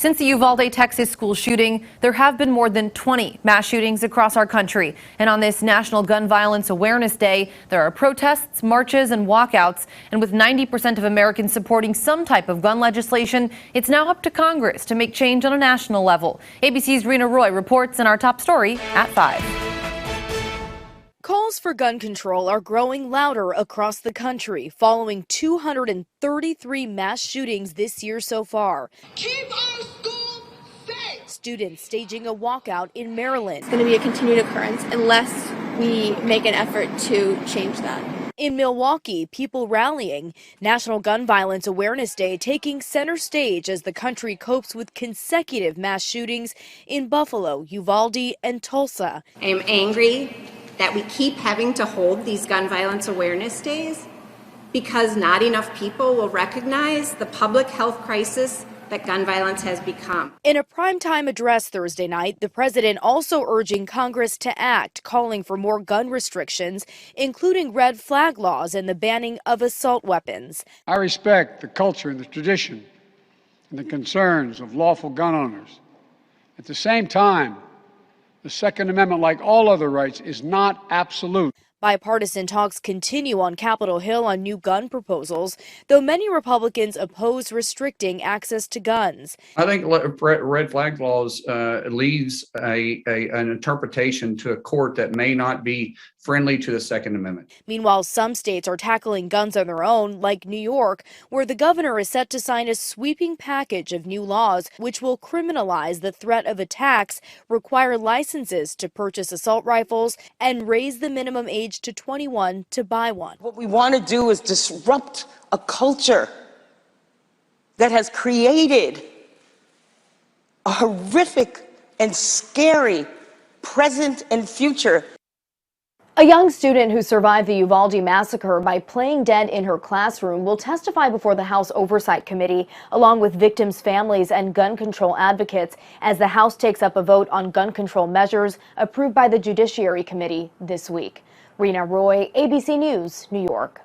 Since the Uvalde, Texas school shooting, there have been more than 20 mass shootings across our country. And on this National Gun Violence Awareness Day, there are protests, marches, and walkouts. And with 90% of Americans supporting some type of gun legislation, it's now up to Congress to make change on a national level. ABC's Rena Roy reports in our top story at 5. Calls for gun control are growing louder across the country following 233 mass shootings this year so far. Keep our schools safe. Students staging a walkout in Maryland. It's going to be a continued occurrence unless we make an effort to change that. In Milwaukee, people rallying. National Gun Violence Awareness Day taking center stage as the country copes with consecutive mass shootings in Buffalo, Uvalde, and Tulsa. I am angry that we keep having to hold these gun violence awareness days because not enough people will recognize the public health crisis that gun violence has become. In a primetime address Thursday night, the president also urging Congress to act, calling for more gun restrictions, including red flag laws and the banning of assault weapons. I respect the culture and the tradition and the concerns of lawful gun owners. At the same time, the Second Amendment, like all other rights, is not absolute. Bipartisan talks continue on Capitol Hill on new gun proposals, though many Republicans oppose restricting access to guns. I think red flag laws leaves an interpretation to a court that may not be friendly to the Second Amendment. Meanwhile, some states are tackling guns on their own, like New York, where the governor is set to sign a sweeping package of new laws which will criminalize the threat of attacks, require licenses to purchase assault rifles, and raise the minimum age to 21 to buy one. What we want to do is disrupt a culture that has created a horrific and scary present and future. A young student who survived the Uvalde massacre by playing dead in her classroom will testify before the House Oversight Committee, along with victims' families and gun control advocates, as the House takes up a vote on gun control measures approved by the Judiciary Committee this week. Rena Roy, ABC News, New York.